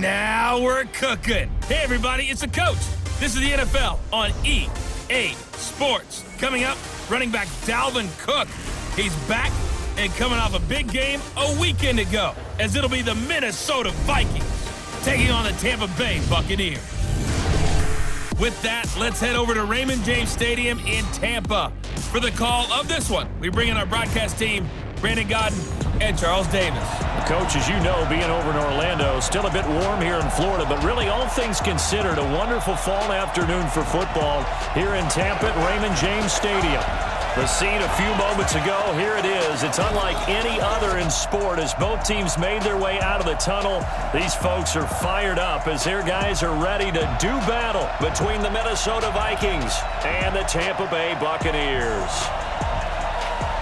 Now we're cooking. Hey, everybody, it's the coach. This is the NFL on EA Sports. Coming up, running back Dalvin Cook. He's back and coming off a big game a weekend ago, as it'll be the Minnesota Vikings taking on the Tampa Bay Buccaneers. With that, let's head over to Raymond James Stadium in Tampa for the call of this one. We bring in our broadcast team, Brandon Godden and Charles Davis. Coach, as you know, being over in Orlando, still a bit warm here in Florida, but really all things considered, a wonderful fall afternoon for football here in Tampa at Raymond James Stadium. The scene a few moments ago, here it is. It's unlike any other in sport as both teams made their way out of the tunnel. These folks are fired up as their guys are ready to do battle between the Minnesota Vikings and the Tampa Bay Buccaneers.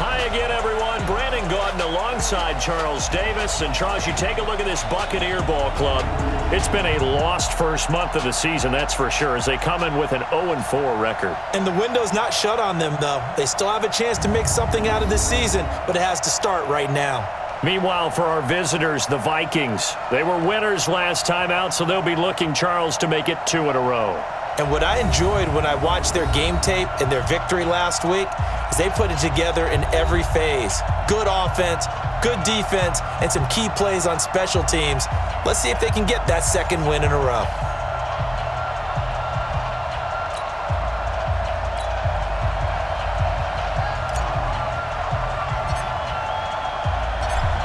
Hi again, everyone. Brandon Godden alongside Charles Davis. And Charles, you take a look at this Buccaneer ball club. It's been a lost first month of the season, that's for sure, as they come in with an 0-4 record. And the window's not shut on them, though. They still have a chance to make something out of this season, but it has to start right now. Meanwhile, for our visitors, the Vikings, they were winners last time out, so they'll be looking, Charles, to make it 2 in a row. And what I enjoyed when I watched their game tape and their victory last week is they put it together in every phase. Good offense, good defense, and some key plays on special teams. Let's see if they can get that second win in a row.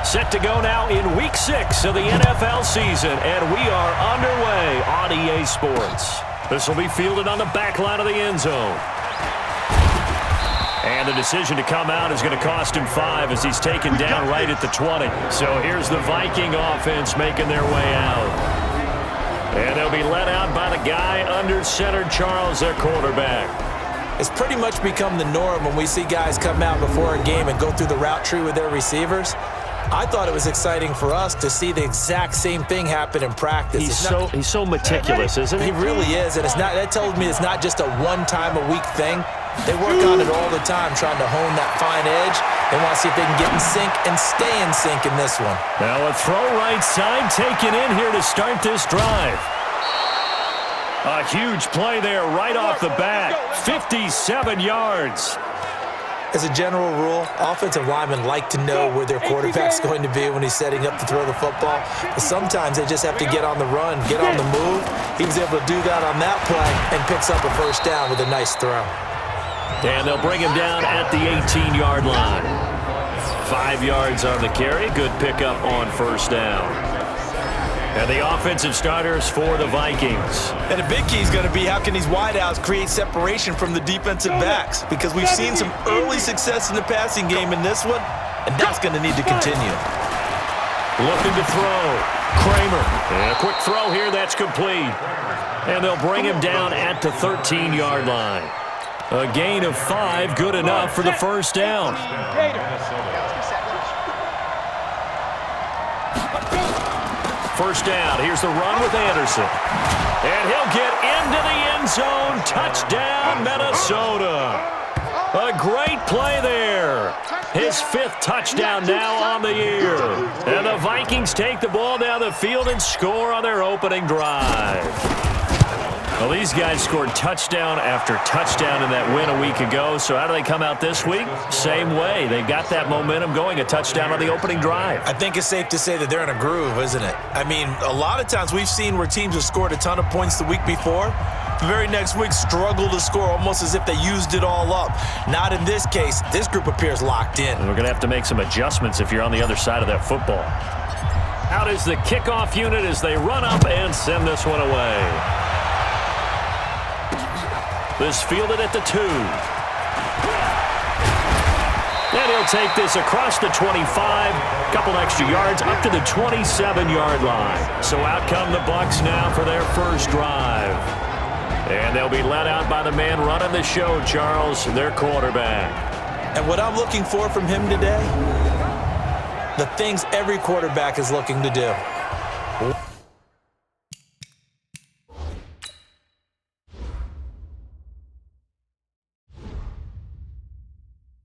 Set to go now in Week 6 of the NFL season, and we are underway on EA Sports. This will be fielded on the back line of the end zone. And the decision to come out is going to cost him 5 as he's taken down right at the 20. So here's the Viking offense making their way out. And they'll be let out by the guy under center, Charles, their quarterback. It's pretty much become the norm when we see guys come out before a game and go through the route tree with their receivers. I thought it was exciting for us to see the exact same thing happen in practice. He's so meticulous, isn't he? He really is, and that tells me it's not just a one-time-a-week thing. They work on it all the time, trying to hone that fine edge. They want to see if they can get in sync and stay in sync in this one. Now a throw right side taken in here to start this drive. A huge play there right off the bat. 57 yards. As a general rule, offensive linemen like to know where their quarterback's going to be when he's setting up to throw the football. But sometimes they just have to get on the run, get on the move. He was able to do that on that play and picks up a first down with a nice throw. And they'll bring him down at the 18-yard line. 5 yards on the carry. Good pickup on first down. And the offensive starters for the Vikings. And a big key is going to be how can these wideouts create separation from the defensive backs? Because we've seen some early success in the passing game in this one, and that's going to need to continue. Looking to throw. Kramer. And a quick throw here. That's complete. And they'll bring him down at the 13-yard line. A gain of 5, good enough for the first down. First down. Here's the run with Anderson. And he'll get into the end zone. Touchdown, Minnesota. A great play there. His 5th touchdown now on the year. And the Vikings take the ball down the field and score on their opening drive. Well, these guys scored touchdown after touchdown in that win a week ago. So how do they come out this week? Same way. They got that momentum going, a touchdown on the opening drive. I think it's safe to say that they're in a groove, isn't it? I mean, a lot of times we've seen where teams have scored a ton of points the week before. The very next week struggle to score almost as if they used it all up. Not in this case. This group appears locked in. And we're going to have to make some adjustments if you're on the other side of that football. Out is the kickoff unit as they run up and send this one away. This fielded at the 2. And he'll take this across the 25. Couple extra yards up to the 27-yard line. So out come the Bucs now for their first drive. And they'll be let out by the man running the show, Charles, their quarterback. And what I'm looking for from him today, the things every quarterback is looking to do.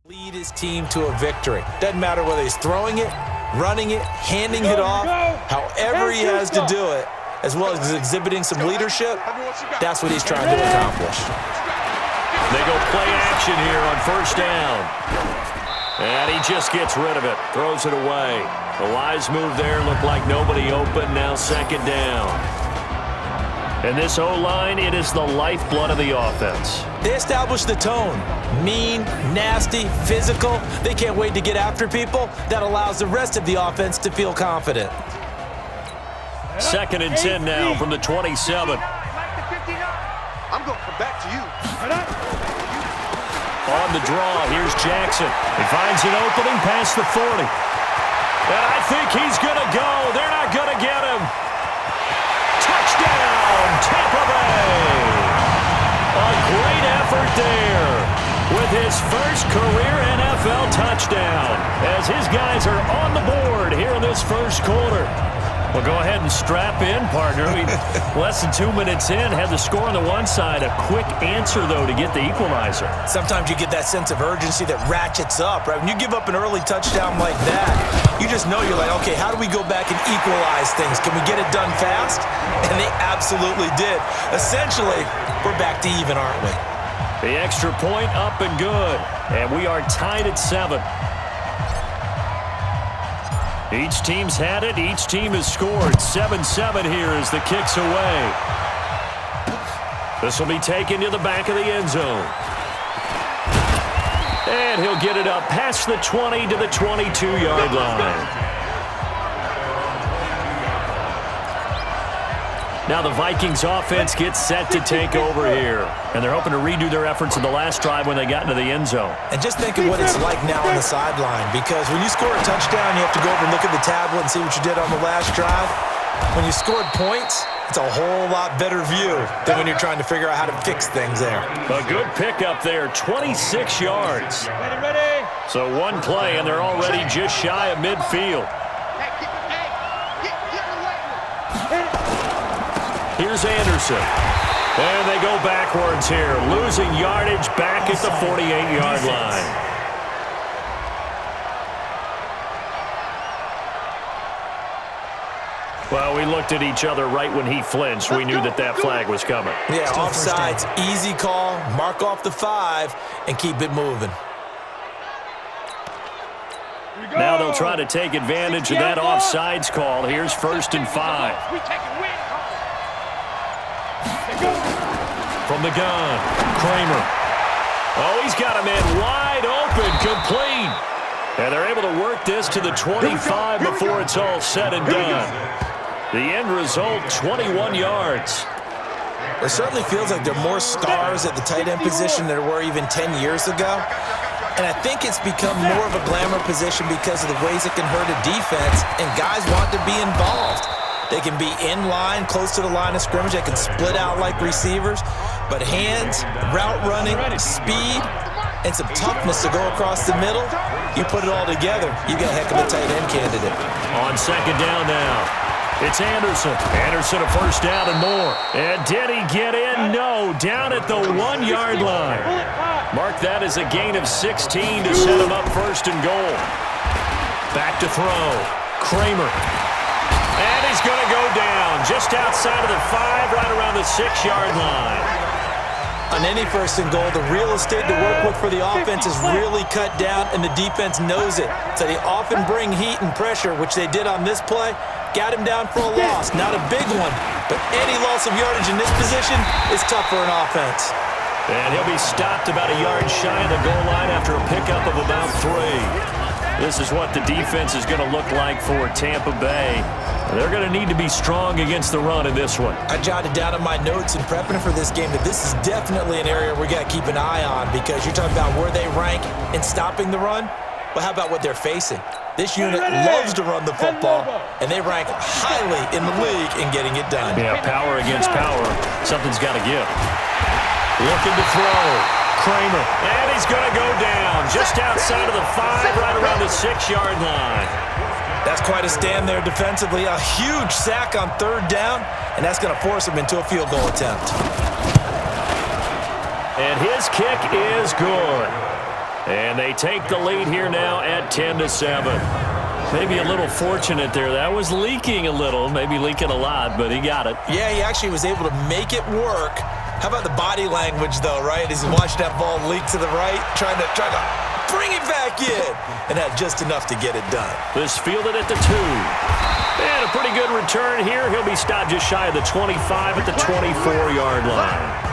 Lead his team to a victory. Doesn't matter whether he's throwing it, running it, handing it off, however he has to do it. as well as exhibiting some leadership, that's what he's trying to accomplish. They go play action here on first down. And he just gets rid of it, throws it away. A wise move there, looked like nobody open, now second down. And this O-line, it is the lifeblood of the offense. They establish the tone. Mean, nasty, physical. They can't wait to get after people. That allows the rest of the offense to feel confident. Second and 10 now from the 27. I'm going to come back to you. On the draw, here's Jackson. He finds an opening past the 40. And I think he's going to go. They're not going to get him. Touchdown, Tampa Bay. A great effort there with his first career NFL touchdown as his guys are on the board here in this first quarter. Well, go ahead and strap in, partner. Less than 2 minutes in, had the score on the one side. A quick answer, though, to get the equalizer. Sometimes you get that sense of urgency that ratchets up, right? When you give up an early touchdown like that, you just know you're like, okay, how do we go back and equalize things? Can we get it done fast? And they absolutely did. Essentially, we're back to even, aren't we? The extra point up and good. And we are tied at 7. Each team's had it. Each team has scored. 7-7 here as the kick's away. This will be taken to the back of the end zone. And he'll get it up past the 20 to the 22-yard line. Now the Vikings offense gets set to take over here. And they're hoping to redo their efforts in the last drive when they got into the end zone. And just think of what it's like now on the sideline, because when you score a touchdown, you have to go over and look at the tablet and see what you did on the last drive. When you scored points, it's a whole lot better view than when you're trying to figure out how to fix things there. A good pickup there, 26 yards. Ready. So one play, and they're already just shy of midfield. Here's Anderson. And they go backwards here, losing yardage back at the 48-yard line. Well, we looked at each other right when he flinched. We knew that that flag was coming. Yeah, offsides, easy call, mark off the 5, and keep it moving. Now they'll try to take advantage of that offsides call. Here's 1st and 5. From the gun, Kramer. Oh, he's got a man wide open, complete. And they're able to work this to the 25 before it's all said and done. The end result, 21 yards. It certainly feels like there are more stars at the tight end position than there were even 10 years ago. And I think it's become more of a glamour position because of the ways it can hurt a defense, and guys want to be involved. They can be in line, close to the line of scrimmage. They can split out like receivers. But hands, route running, speed, and some toughness to go across the middle, you put it all together, you got a heck of a tight end candidate. On second down now, it's Anderson. Anderson a first down and more. And did he get in? No, down at the 1-yard line. Mark that as a gain of 16 to set him up first and goal. Back to throw. Kramer. And he's going to go down just outside of the 5, right around the 6-yard line. On any first and goal, the real estate to work with for the offense is really cut down, and the defense knows it. So they often bring heat and pressure, which they did on this play. Got him down for a loss. Not a big one, but any loss of yardage in this position is tough for an offense. And he'll be stopped about a yard shy of the goal line after a pickup of about 3. This is what the defense is going to look like for Tampa Bay. They're going to need to be strong against the run in this one. I jotted down in my notes in prepping for this game that this is definitely an area we got to keep an eye on, because you're talking about where they rank in stopping the run. Well, how about what they're facing? This unit loves to run the football, and they rank highly in the league in getting it done. Yeah, power against power. Something's got to give. Looking to throw. Kramer. And he's going to go down just outside of the 5, right around the 6-yard line. That's quite a stand there defensively. A huge sack on 3rd down, and that's going to force him into a field goal attempt. And his kick is good. And they take the lead here now at 10-7. Maybe a little fortunate there. That was leaking a little, maybe leaking a lot, but he got it. Yeah, he actually was able to make it work. How about the body language, though, right? As he watched that ball leak to the right, trying to bring it back in, and had just enough to get it done. This fielded at the 2. And a pretty good return here. He'll be stopped just shy of the 25 at the 24-yard line.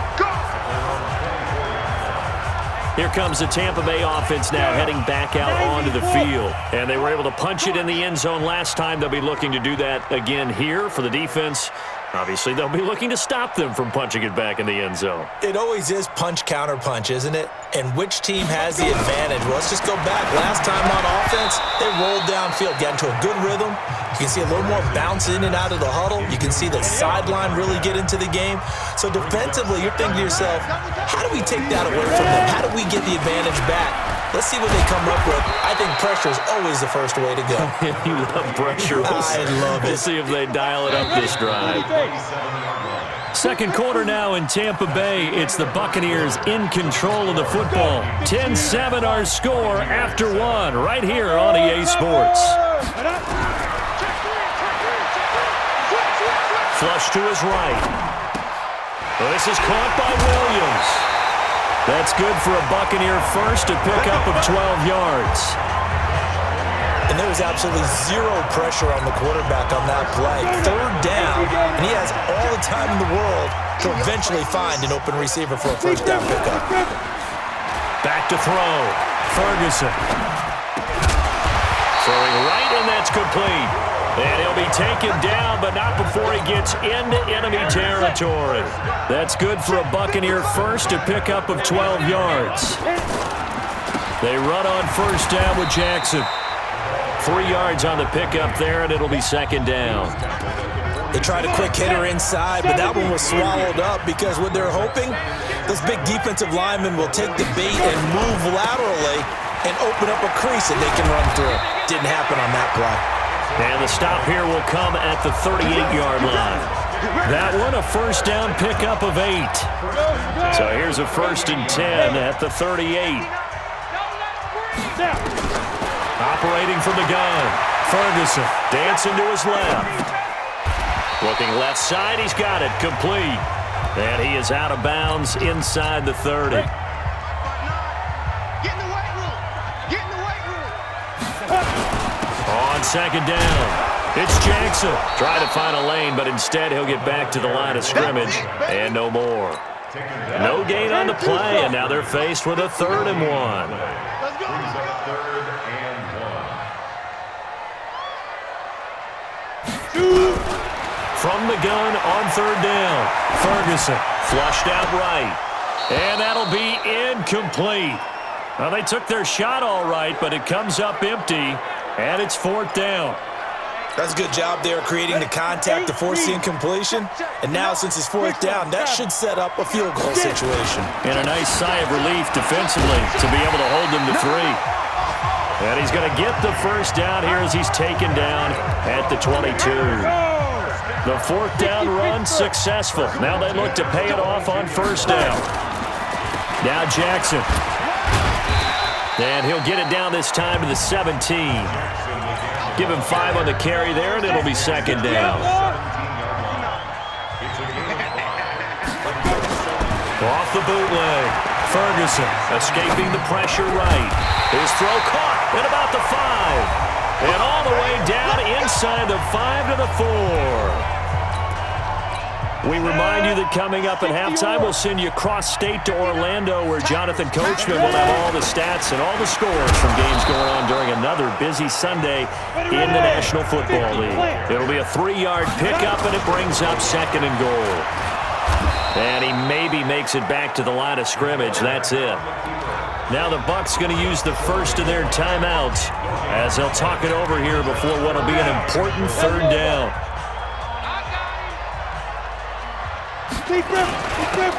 Here comes the Tampa Bay offense now heading back out onto the field. And they were able to punch it in the end zone last time. They'll be looking to do that again here for the defense. Obviously, they'll be looking to stop them from punching it back in the end zone. It always is punch, counter punch, isn't it? And which team has the advantage? Well, let's just go back. Last time on offense, they rolled downfield, got into a good rhythm. You can see a little more bounce in and out of the huddle. You can see the sideline really get into the game. So defensively, you're thinking to yourself, how do we take that away from them? How do we get the advantage back? Let's see what they come up with. I think pressure is always the first way to go. You love pressure. I love it. We'll see if they dial it up this drive. Second quarter now in Tampa Bay. It's the Buccaneers in control of the football. 10-7 our score after 1 right here on EA Sports. Flush to his right. This is caught by Williams. That's good for a Buccaneer first to pick up of 12 yards. And there was absolutely zero pressure on the quarterback on that play. Third down, and he has all the time in the world to eventually find an open receiver for a first down pickup. Back to throw. Ferguson. Throwing right, and that's complete. And he'll be taken down, but not before he gets into enemy territory. That's good for a Buccaneer first to pick up of 12 yards. They run on first down with Jackson. 3 yards on the pickup there, and it'll be second down. They tried a quick hitter inside, but that one was swallowed up because what they're hoping, those big defensive linemen will take the bait and move laterally and open up a crease that they can run through. Didn't happen on that play. And the stop here will come at the 38-yard line. That one, a first down pickup of 8. So here's a 1st and 10 at the 38. Operating from the gun. Ferguson dancing to his left. Looking left side, he's got it, complete. And he is out of bounds inside the 30. Get in the weight room. Get in the weight room. On second down, it's Jackson. Trying to find a lane, but instead he'll get back to the line of scrimmage, and no more. No gain on the play, and now they're faced with a 3rd and 1. Let's go. From the gun on 3rd down, Ferguson flushed out right, and that'll be incomplete. Well, they took their shot all right, but it comes up empty, and it's 4th down. That's a good job there creating the contact to force the incompletion. And now since it's 4th down, that should set up a field goal situation. And a nice sigh of relief defensively to be able to hold them to 3. And he's going to get the first down here as he's taken down at the 22. The 4th down run successful. Now they look to pay it off on first down. Now Jackson. And he'll get it down this time to the 17. Give him 5 on the carry there, and it'll be second down. Off the bootleg. Ferguson escaping the pressure right. His throw caught at about the 5. And all the way down inside the 5 to the 4. We remind you that coming up at halftime, we'll send you cross-state to Orlando, where Jonathan Coachman will have all the stats and all the scores from games going on during another busy Sunday in the National Football League. It'll be a 3-yard pickup, and it brings up 2nd and goal. And he maybe makes it back to the line of scrimmage. That's it. Now the Bucs going to use the first of their timeouts as they'll talk it over here before what will be an important 3rd down.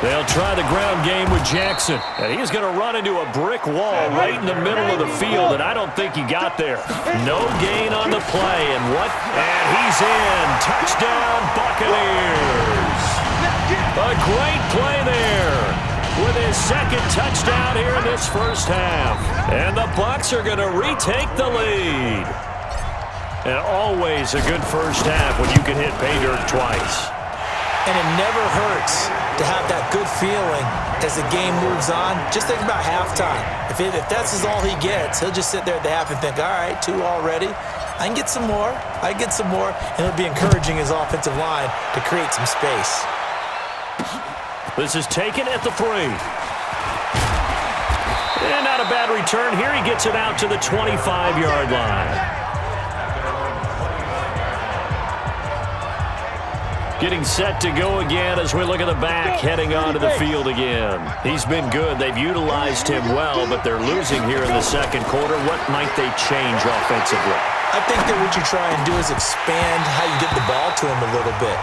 They'll try the ground game with Jackson. And he's going to run into a brick wall right in the middle of the field, and I don't think he got there. No gain on the play, and he's in. Touchdown, Buccaneers. A great play there with his 2nd touchdown here in this first half. And the Bucs are going to retake the lead. And always a good first half when you can hit pay dirt twice. And it never hurts to have that good feeling as the game moves on. Just think about halftime. If that's all he gets, he'll just sit there at the half and think, all right, 2 already. I can get some more. And it'll be encouraging his offensive line to create some space. This is taken at the 3. And not a bad return here. He gets it out to the 25-yard line. Getting set to go again as we look at the back heading onto the field again. He's been good. They've utilized him well, but they're losing here in the second quarter. What might they change offensively? I think that what you try and do is expand how you get the ball to him a little bit.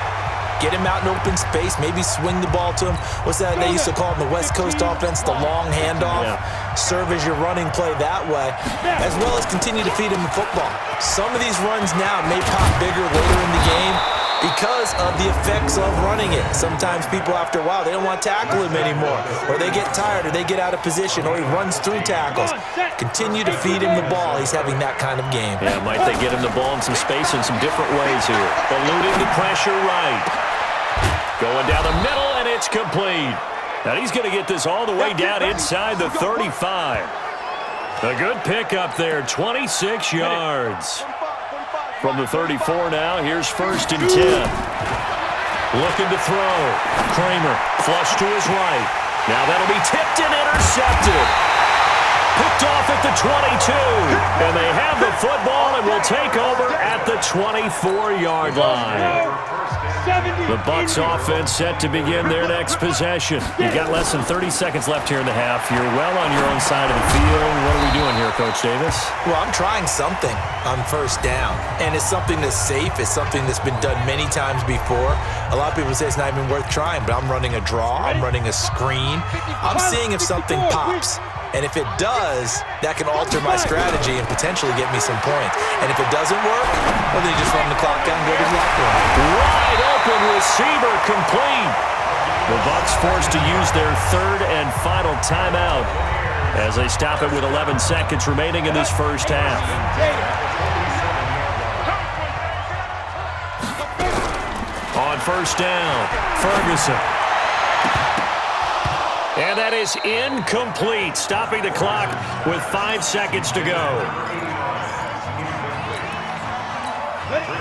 Get him out in open space, maybe swing the ball to him. What's that they used to call in the West Coast offense, the long handoff? Yeah. Serve as your running play that way, as well as continue to feed him the football. Some of these runs now may pop bigger later in the game because of the effects of running it. Sometimes people, after a while, they don't want to tackle him anymore, or they get tired, or they get out of position, or he runs through tackles. Continue to feed him the ball. He's having that kind of game. Yeah, might they get him the ball in some space in some different ways here. Eluding the pressure right. Going down the middle, and it's complete. And he's going to get this all the way down inside the 35. A good pickup there, 26 yards. From the 34 now, here's 1st and 10. Looking to throw. Kramer, flush to his right. Now that'll be tipped and intercepted. Picked off at the 22. And they have the football and will take over at the 24-yard line. The Bucs offense set to begin their next possession. You've got less than 30 seconds left here in the half. You're well on your own side of the field. What are we doing here, Coach Davis? Well, I'm trying something on 1st down, and it's something that's safe. It's something that's been done many times before. A lot of people say it's not even worth trying, but I'm running a draw. I'm running a screen. I'm seeing if something pops. And if it does, that can alter my strategy and potentially get me some points. And if it doesn't work, well, then you just run the clock down and go to the locker room. Wide open receiver complete. The Bucs forced to use their 3rd and final timeout as they stop it with 11 seconds remaining in this first half. On 1st down, Ferguson. And that is incomplete, stopping the clock with 5 seconds to go.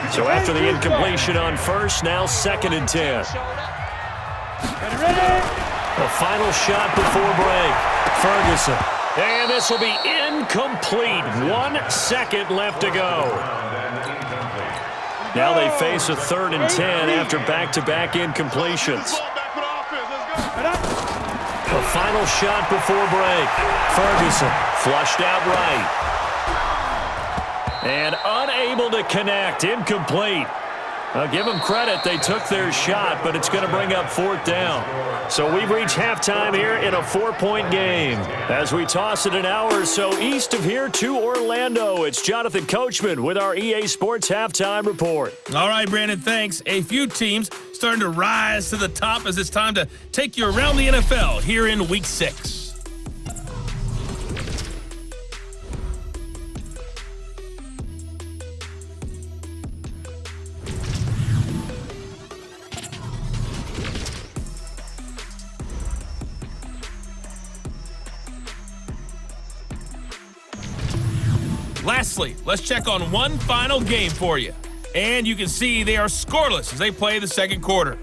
So after the incompletion on 1st, now 2nd and 10. The final shot before break. Ferguson. And this will be incomplete. 1 second left to go. Now they face a 3rd and 10 after back-to-back incompletions. The final shot before break. Ferguson flushed out right. And unable to connect. Incomplete. I'll give them credit. They took their shot, but it's going to bring up 4th down. So we've reached halftime here in a 4-point game. As we toss it an hour or so east of here to Orlando, it's Jonathan Coachman with our EA Sports Halftime Report. All right, Brandon, thanks. A few teams starting to rise to the top as it's time to take you around the NFL here in Week 6. Lastly, let's check on one final game for you. And you can see they are scoreless as they play the second quarter.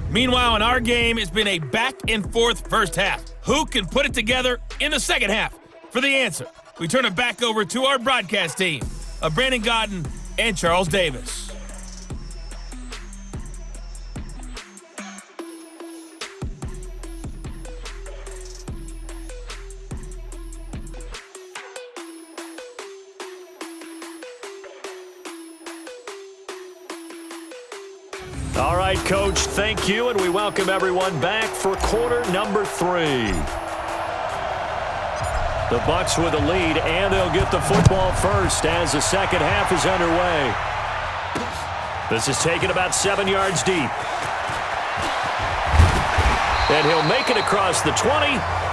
Meanwhile, in our game, it's been a back-and-forth first half. Who can put it together in the second half? For the answer, we turn it back over to our broadcast team of Brandon Godden and Charles Davis. All right, Coach, thank you, and we welcome everyone back for quarter number 3. The Bucs with the lead, and they'll get the football first as the second half is underway. This is taken about 7 yards deep. And he'll make it across the 20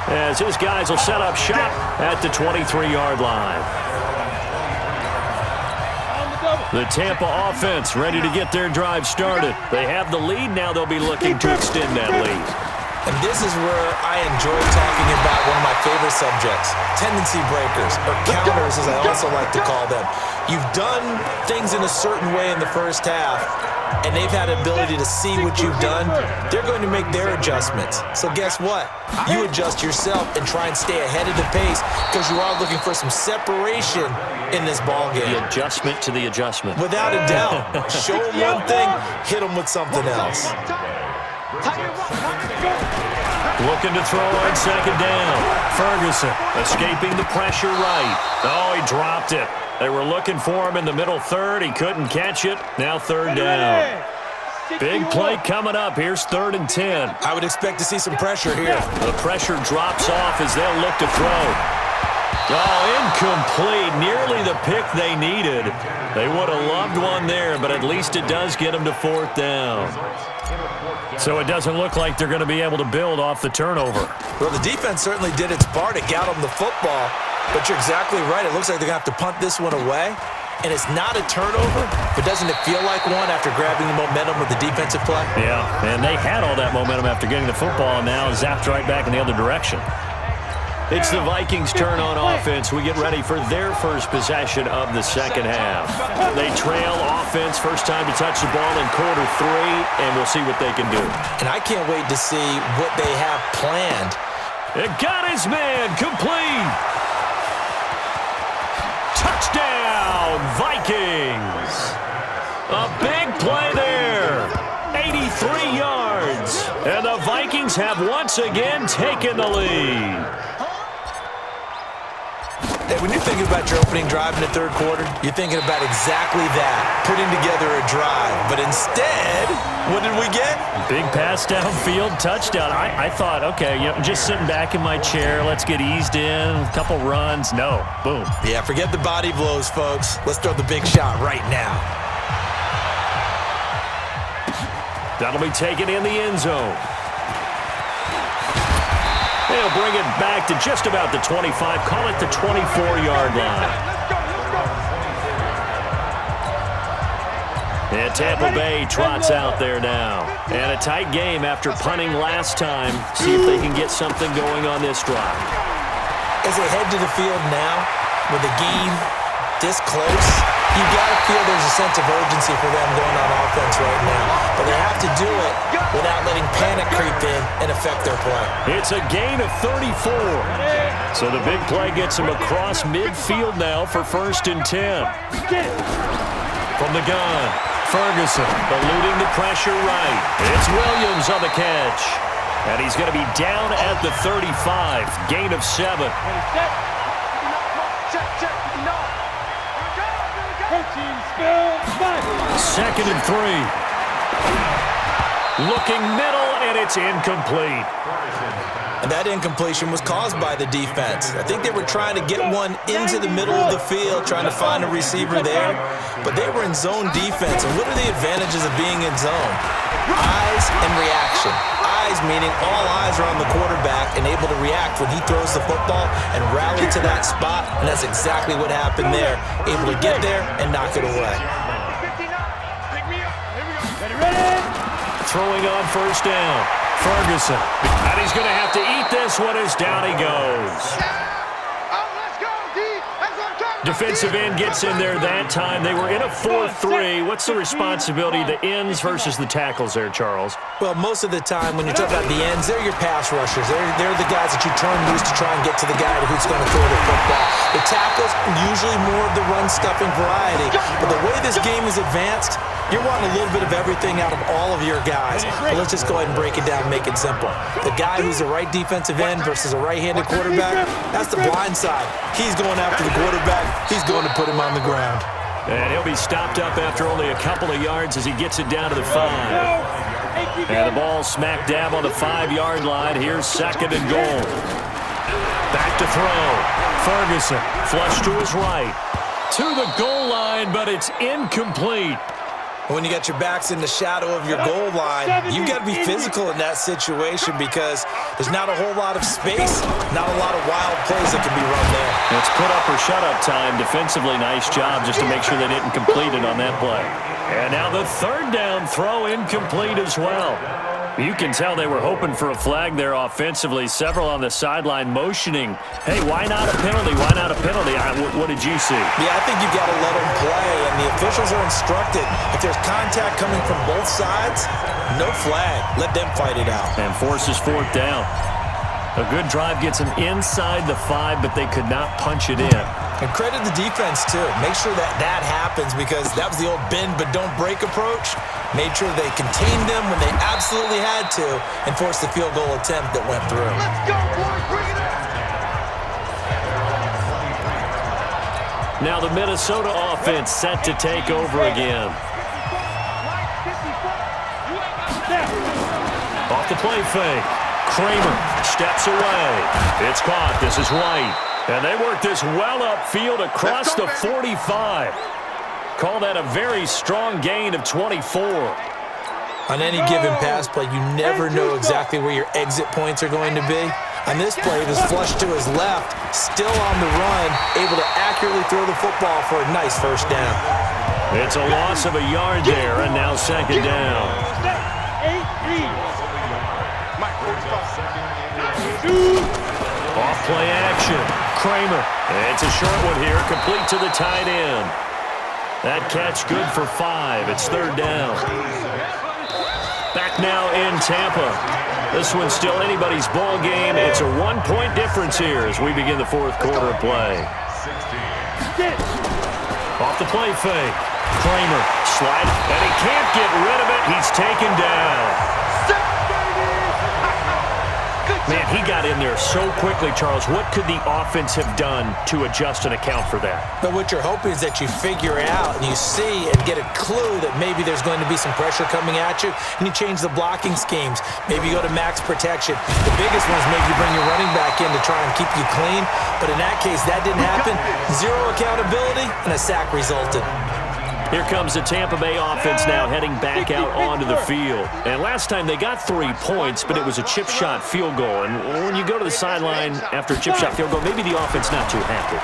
as his guys will set up shop at the 23-yard line. The Tampa offense ready to get their drive started. They have the lead. Now they'll be looking to extend that lead. And this is where I enjoy talking about one of my favorite subjects, tendency breakers, or counters as I also like to call them. You've done things in a certain way in the first half, and they've had the ability to see what you've done. They're going to make their adjustments. So guess what? You adjust yourself and try and stay ahead of the pace because you are looking for some separation in this ball game. The adjustment to the adjustment. Without a doubt. Show them one thing, hit them with something else. Looking to throw on second down. Ferguson escaping the pressure right. Oh, he dropped it. They were looking for him in the middle third. He couldn't catch it. Now third down. Big play coming up. Here's 3rd and 10. I would expect to see some pressure here. The pressure drops off as they'll look to throw. Oh, incomplete. Nearly the pick they needed. They would have loved one there, but at least it does get them to 4th down. So it doesn't look like they're going to be able to build off the turnover. Well, the defense certainly did its part. It got them the football. But you're exactly right. It looks like they're going to have to punt this one away. And it's not a turnover, but doesn't it feel like one after grabbing the momentum with the defensive play? Yeah, and they had all that momentum after getting the football, and now zapped right back in the other direction. It's the Vikings' turn on offense. We get ready for their first possession of the second half. They trail offense, first time to touch the ball in quarter 3, and we'll see what they can do. And I can't wait to see what they have planned. It got his man complete. Touchdown, Vikings. A big play there. 83 yards. And the Vikings have once again taken the lead. Hey, when you're thinking about your opening drive in the third quarter, you're thinking about exactly that, putting together a drive. But instead, what did we get? Big pass downfield, touchdown. I thought, okay, just sitting back in my chair, let's get eased in, a couple runs. No, boom. Yeah, forget the body blows, folks. Let's throw the big shot right now. That'll be taken in the end zone. They'll bring it back to just about the 25, call it the 24-yard line. And Tampa Bay trots out there now. And a tight game after punting last time. See if they can get something going on this drive. As they head to the field now, with the game this close, you got to feel there's a sense of urgency for them going on offense right now. But they have to do it without letting panic creep in and affect their play. It's a gain of 34. So the big play gets him across midfield now for 1st and 10. From the gun, Ferguson eluding the pressure right. It's Williams on the catch. And he's going to be down at the 35. Gain of 7. 2nd and 3. Looking middle, and it's incomplete. And that incompletion was caused by the defense. I think they were trying to get one into the middle of the field, trying to find a receiver there. But they were in zone defense. And what are the advantages of being in zone? Eyes and reaction. Eyes meaning all eyes are on the quarterback and able to react when he throws the football and rally to that spot. And that's exactly what happened there. Able to get there and knock it away. Throwing on 1st down. Ferguson. And he's going to have to eat this one as down he goes. Defensive end gets in there that time. They were in a 4-3. What's the responsibility, the ends versus the tackles there, Charles? Well, most of the time when you talk about the ends, they're your pass rushers. They're the guys that you turn loose to try and get to the guy who's going to throw the football. The tackles, usually more of the run-stuffing variety. But the way this game is advanced, you're wanting a little bit of everything out of all of your guys. But let's just go ahead and break it down and make it simple. The guy who's the right defensive end versus a right-handed quarterback, that's the blind side. He's going after the quarterback. He's going to put him on the ground. And he'll be stopped up after only a couple of yards as he gets it down to the 5. And the ball smack dab on the 5-yard line. Here's 2nd and goal. Back to throw. Ferguson flush to his right. To the goal line, but it's incomplete. When you got your backs in the shadow of your goal line, you've got to be physical in that situation because there's not a whole lot of space, not a lot of wild plays that can be run there. It's put up or shut up time. Defensively, nice job just to make sure they didn't complete it on that play. And now the third down throw incomplete as well. You can tell they were hoping for a flag there offensively. Several on the sideline motioning, hey, why not a penalty? Why not a penalty? What did you see? Yeah, I think you've got to let them play, and the officials are instructed. If there's contact coming from both sides, no flag. Let them fight it out. And forces fourth down. A good drive gets them inside the 5, but they could not punch it in. And credit the defense, too. Make sure that happens because that was the old bend but don't break approach. Made sure they contained them when they absolutely had to and forced the field goal attempt that went through. Let's go, boys. Bring it on. Now the Minnesota offense set to take over again. Off the play fake. Kramer steps away. It's caught. This is White. And they work this well upfield across the 45. Call that a very strong gain of 24. On any given pass play, you never know exactly where your exit points are going to be. On this play, it was flushed to his left, still on the run, able to accurately throw the football for a nice first down. It's a loss of a yard there, and now second down. Off play action. Kramer. It's a short one here, complete to the tight end. That catch good for 5. It's third down. Back now in Tampa. This one's still anybody's ball game. It's a 1-point difference here as we begin the fourth quarter of play. Off the play fake. Kramer slide, and he can't get rid of it. He's taken down. Man, he got in there so quickly, Charles. What could the offense have done to adjust and account for that? But what you're hoping is that you figure out and you see and get a clue that maybe there's going to be some pressure coming at you, and you change the blocking schemes. Maybe you go to max protection. The biggest one is maybe you bring your running back in to try and keep you clean. But in that case, that didn't happen. Zero accountability, and a sack resulted. Here comes the Tampa Bay offense now heading back out onto the field. And last time they got 3 points, but it was a chip shot field goal. And when you go to the sideline after a chip shot field goal, maybe the offense not too happy.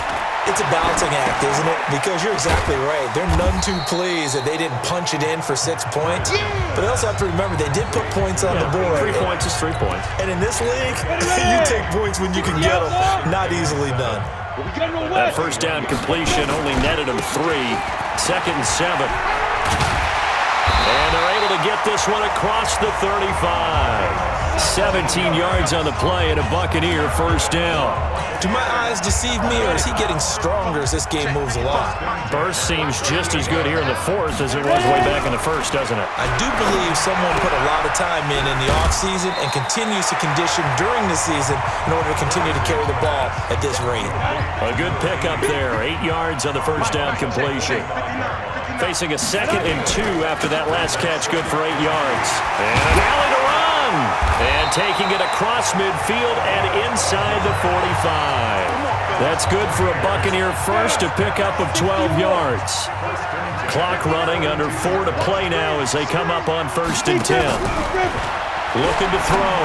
It's a balancing act, isn't it? Because you're exactly right. They're none too pleased that they didn't punch it in for 6 points. But they also have to remember they did put points on the board. 3 points is 3 points. And in this league, you take points when you can get them. Not easily done. That first down completion only netted them 3. Second and 7. And they're able to get this one across the 35. 17 yards on the play and a Buccaneer first down. Do my eyes deceive me, or is he getting stronger as this game moves along? Burst seems just as good here in the fourth as it was way back in the first, doesn't it? I do believe someone put a lot of time in the offseason and continues to condition during the season in order to continue to carry the ball at this rate. A good pickup there. 8 yards on the first down completion. Facing a 2nd and 2 after that last catch, good for 8 yards. And an alley to run. And taking it across midfield and inside the 45. That's good for a Buccaneer first, a pickup of 12 yards. Clock running, under 4 to play now as they come up on 1st and 10. Looking to throw.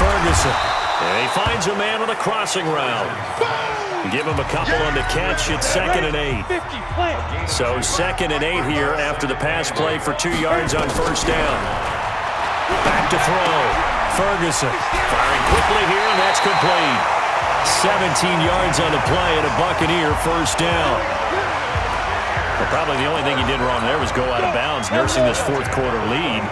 Ferguson. And he finds a man on the crossing route. Give him a couple on the catch. It's 2nd and 8. So 2nd and 8 here after the pass play for 2 yards on first down. Back to throw. Ferguson firing quickly here, and that's complete. 17 yards on the play and a Buccaneer first down. Well, probably the only thing he did wrong there was go out of bounds, nursing this fourth quarter lead.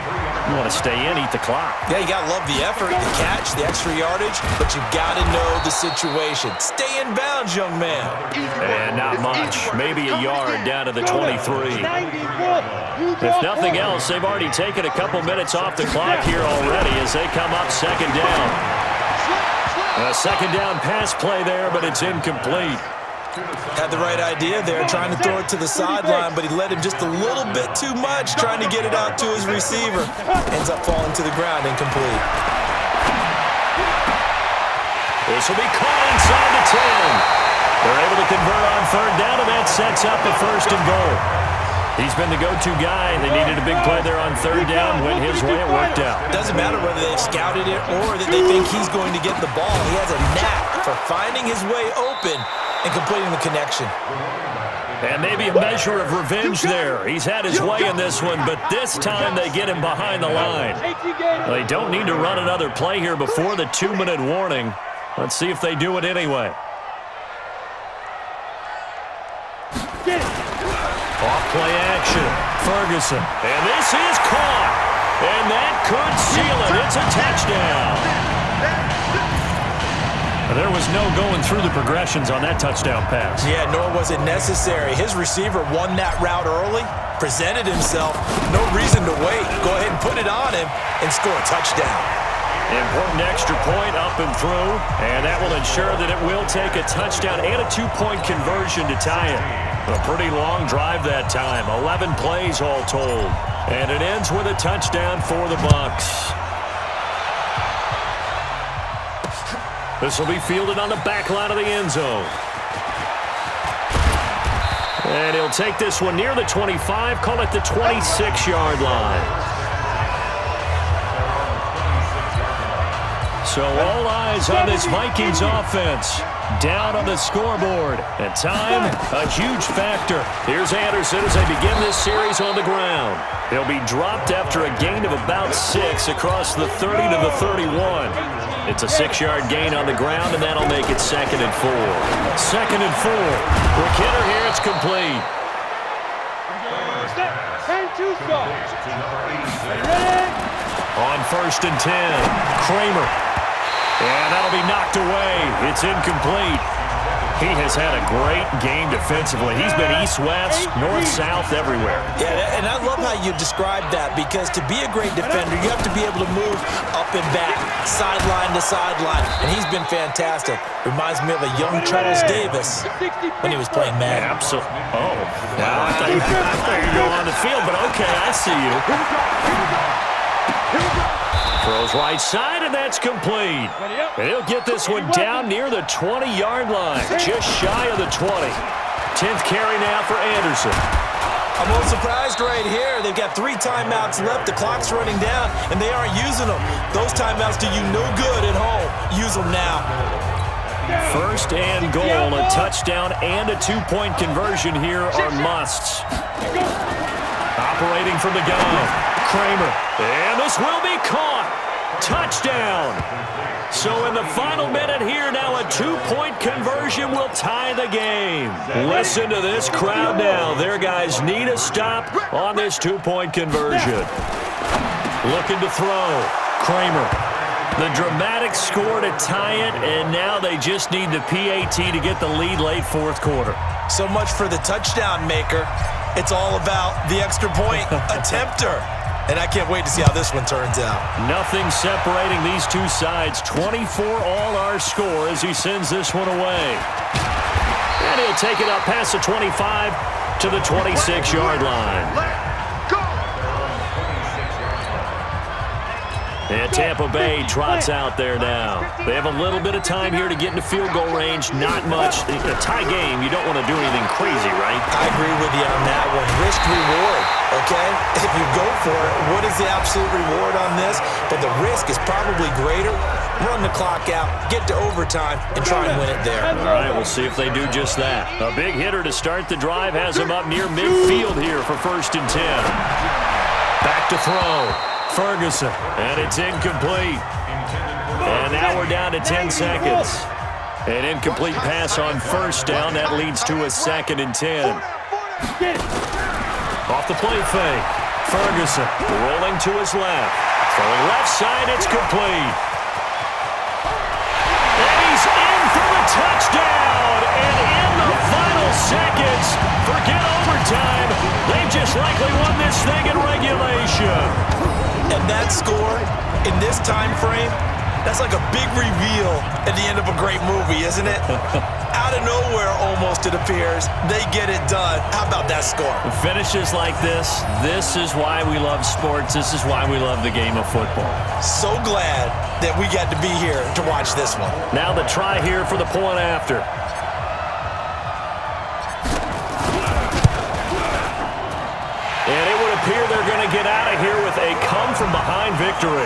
You want to stay in, eat the clock. Yeah, you got to love the effort, the catch, the extra yardage, but you got to know the situation. Stay in bounds, young man. And not much. Maybe a yard down to the 23. If nothing else, they've already taken a couple minutes off the clock here already as they come up 2nd down. A 2nd down pass play there, but it's incomplete. Had the right idea there, trying to throw it to the sideline, but he let him just a little bit too much, trying to get it out to his receiver. Ends up falling to the ground, incomplete. This will be caught inside the 10. They're able to convert on 3rd down, and that sets up a 1st and goal. He's been the go-to guy. They needed a big play there on third down. Went his way. It worked out. Doesn't matter whether they've scouted it or that they think he's going to get the ball. He has a knack for finding his way open and completing the connection. And maybe a measure of revenge there. He's had his way in this one, but this time they get him behind the line. They don't need to run another play here before the 2-minute warning. Let's see if they do it anyway. Off-play action. Ferguson. And this is caught. And that could seal it. It's a touchdown. There was no going through the progressions on that touchdown pass. Yeah, nor was it necessary. His receiver won that route early, presented himself. No reason to wait. Go ahead and put it on him and score a touchdown. Important extra point up and through, and that will ensure that it will take a touchdown and a 2-point conversion to tie it. A pretty long drive that time, 11 plays all told. And it ends with a touchdown for the Bucs. This will be fielded on the back line of the end zone. And he'll take this one near the 25, call it the 26-yard line. So all eyes on this Vikings offense. Down on the scoreboard. And time, a huge factor. Here's Anderson as they begin this series on the ground. They'll be dropped after a gain of about 6 across the 30 to the 31. It's a 6-yard gain on the ground, and that'll make it 2nd and 4. 2nd and 4. Quick hitter here, it's complete. On 1st and 10, Kramer. And that'll be knocked away. It's incomplete. He has had a great game defensively. He's been east-west, north-south, everywhere. Yeah, and I love how you described that, because to be a great defender, you have to be able to move up and back, sideline to sideline, and he's been fantastic. Reminds me of a young Charles Davis when he was playing Madden. Absolutely. Oh, wow. I thought you were going on the field, but okay, I see you. Throws right side, and that's complete. And he'll get this one down near the 20-yard line, just shy of the 20. 10th carry now for Anderson. I'm a little surprised right here. They've got 3 timeouts left. The clock's running down, and they aren't using them. Those timeouts do you no good at home. Use them now. 1st and goal, a touchdown and a 2-point conversion here are musts. Operating from the gun, Kramer. And this will be caught. Touchdown. So in the final minute here, now a 2-point conversion will tie the game. Listen to this crowd now. Their guys need a stop on this 2-point conversion. Looking to throw. Kramer. The dramatic score to tie it, and now they just need the PAT to get the lead late 4th quarter. So much for the touchdown maker. It's all about the extra point attempter. And I can't wait to see how this one turns out. Nothing separating these two sides. 24 all our score as he sends this one away. And he'll take it up past the 25 to the 26-yard line. And Tampa Bay trots out there now. They have a little bit of time here to get into field goal range. Not much. In a tie game, you don't want to do anything crazy, right? I agree with you on that one. Risk-reward, okay? If you go for it, what is the absolute reward on this? But the risk is probably greater. Run the clock out, get to overtime, and try and win it there. All right, we'll see if they do just that. A big hitter to start the drive has him up near midfield here for 1st and 10. Back to throw. Ferguson, and it's incomplete. And now we're down to 10 seconds. An incomplete pass on 1st down. That leads to a 2nd and 10. Off the play fake. Ferguson rolling to his left. Throwing left side, it's complete. And he's in for the touchdown. And in the final seconds, forget overtime. They've just likely won this thing in regulation. And that score in this time frame, that's like a big reveal at the end of a great movie, isn't it? Out of nowhere, almost, it appears. They get it done. How about that score? Finishes like this is why we love sports. This is why we love the game of football. So glad that we got to be here to watch this one. Now the try here for the point after. appear they're going to get out of here with a come-from-behind victory.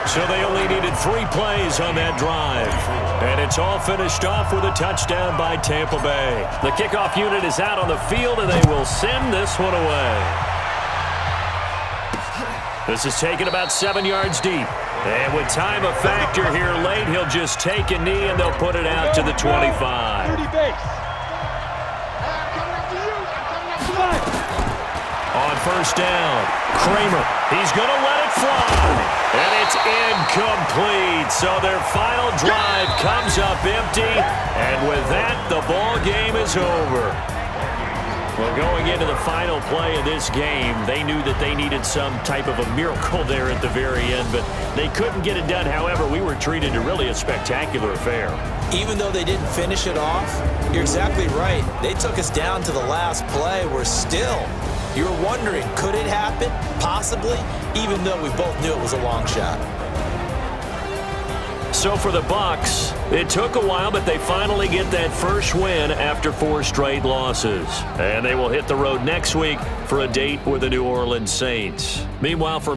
So they only needed 3 plays on that drive. And it's all finished off with a touchdown by Tampa Bay. The kickoff unit is out on the field, and they will send this one away. This is taken about 7 yards deep. And with time a factor here late, he'll just take a knee, and they'll put it out to the 25. On first down, Kramer. He's going to let it fly. And it's incomplete. So their final drive comes up empty. And with that, the ball game is over. Well, going into the final play of this game, they knew that they needed some type of a miracle there at the very end, but they couldn't get it done. However, we were treated to really a spectacular affair. Even though they didn't finish it off, you're exactly right. They took us down to the last play. We're still, you're wondering, could it happen? Possibly, even though we both knew it was a long shot. So for the Bucs, it took a while, but they finally get that first win after 4 straight losses. And they will hit the road next week for a date with the New Orleans Saints. Meanwhile, for